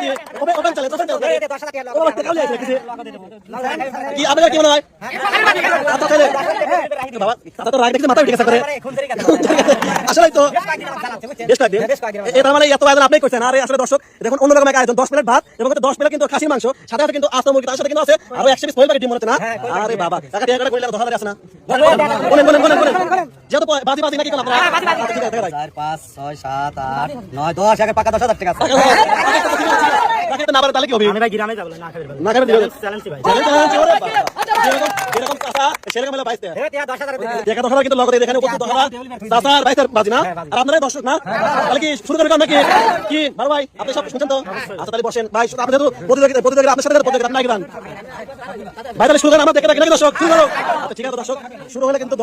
কি ওপেন চলে কি আপনারা কি মনে হয় বাবা তো রাগ দেখতে মাথা উঠে গেছে করে আসলে তো বেশ কয়েকদিন এটা মানে এত আয়োজন আপনি করছেন আর আসলে দর্শক দেখুন অন্যরকম এক আয়োজন 10 প্লেট ভাত এবং 10 প্লেট কিন্তু খাসির মাংস সাথে সাথে কিন্তু আস্ত মুরগি তার সাথে কিন্তু আছে আরো 100 পিস পয়লা ডিম মনে হচ্ছে না আরে বাবা টাকা টাকা করে কইলে 10,000 আছে না বলেন যেহেতু বাজি নাকি করলাম আপনারা 4 5 6 7 8 9 10 এর পাকা 10,000 টাকা টাকা তো না পারে তাহলে কি হবে আমি ভাই গ্রামে যাব না খাবে দিবেন চ্যালেঞ্জ ভাই চ্যালেঞ্জ ওরে বাবা যেরকম কথা সেরকম হলো 22 টাকা 10,000 কিন্তু লগতে দেখেন উপস্থিত 10,000 চাচার 22 বাজি না আর আপনারাই দর্শক না তাহলে কি শুরু করবেন নাকি কি বড় ভাই আপনি সব শুনছেন তো আচ্ছা তাহলে বসেন ভাই আপনি তো প্রতিযোগিতা আপনার সাথে প্রতিযোগিতা আপনি আগে যান ভাই তাহলে শুরু করেন আমরা দেখে রাখি নাকি দর্শক শুরু করো আচ্ছা ঠিক আছে দর্শক শুরু হলে কিন্তু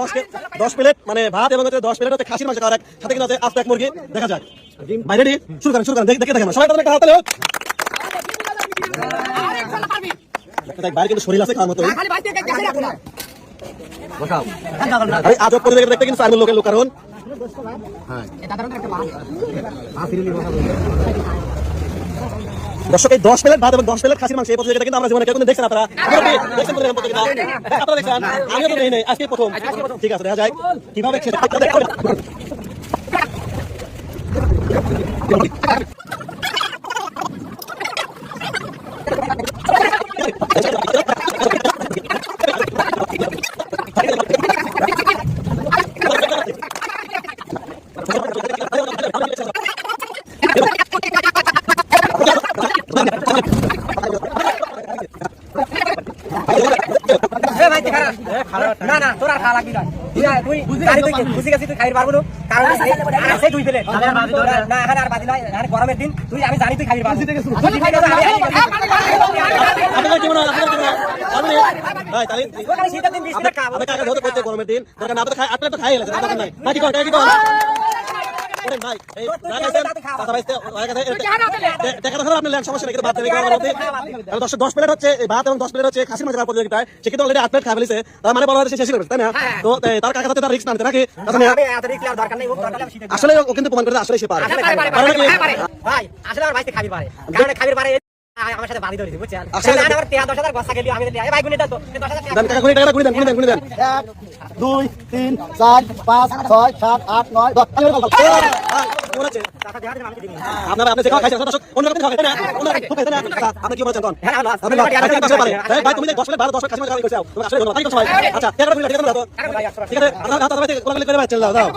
10 প্লেট মানে ভাত এবং 10 প্লেট হচ্ছে খাসির মাংস খাওয়ার সাথে কিন্তু আছে আস্ত এক মুরগি দেখা যাক ভাই রেডি শুরু করেন দেখে দেখেন সবাই তাহলে হাত তালে হোক ভাই কিন্তু শরীর আছে খাওয়ার মতো বসাও ভাই আজব প্রতিযোগিতা দেখতে কিন্তু চার লোকের লোক কারণ দর্শক এই 10 প্লেট ভাত এবং 10 প্লেট খাসির মাংস এই প্রতিযোগিতা কিন্তু আমরা জীবনে কেউ দেখছেন আপনারা দেখছেন প্রতিযোগিতা আপনারা দেখছেন আমিও তো নেই আজকে প্রথম ঠিক আছে দেখা যায় কিভাবে না না তোর আর খাওয়া লাগবি না তুই বুঝি গেছি তুই খাইতে পারবো না কারণ আছে দুই প্লেট না এখানে আর বাজি নাই এখানে গরমের দিন তুই আমি জানি তুই খাইতে পারবি আপনারা কি মনে হয় আমি ভাই তাহলে ওখানে শীতের দিন 20 টাকা আপনি কাকা ধরে করতে গরমের দিন দরকার না তো খাই আপনি তো খাই গেলেন দরকার নাই নাকি কর করেন ভাই এই কথা ভাইতে দেখা দেখা আপনি ল্যান্ড সমস্যা নেই ভাত দেবে কারণ 10 প্লেট হচ্ছে ভাত এবং 10 প্লেট হচ্ছে খাসির মাংস খাওয়ার প্রতিযোগিতায় সে কিন্তু অলরেডি 8 প্লেট খাই ফেলেছে তার মানে বলা হচ্ছে শেষ করবে তাই না তো তার কাকা সাথে তার রিস্ক নামতে নাকি আমি এত রিস্ক আর দরকার নেই ও দরকার আমি শীতে আসলে ও কিন্তু প্রমাণ করে আসলে সে পারে ভাই আসলে আমার ভাইতে খাবি পারে কারণ খাবি পারে আমার সাথে বাড়ি ধরেছি বুঝছেন আসলে আমার 10,000 গসা গেলি আমি দিই ভাই গুনে দাও তো 10,000 দাম টাকা গুনে দেন 1 2 3 4 5 6 7 8 9 10 আপনারা আপনি খাওয়া খাইছেন দর্শক অন্য রকম খাওয়া খাইছেন না অন্য রকম খাইছেন না আপনি কি বলছেন কোন আপনি ভাই তুমি 10 প্লেট 12 10 খাসি মাংস খাওয়া কইছো তুমি আসলে ধন্যবাদ সবাই আচ্ছা 11 মিনিট ঠিক আছে ঠিক আছে আপনারা হাত হাতে কোলাকুলি করে ভাই চলে দাও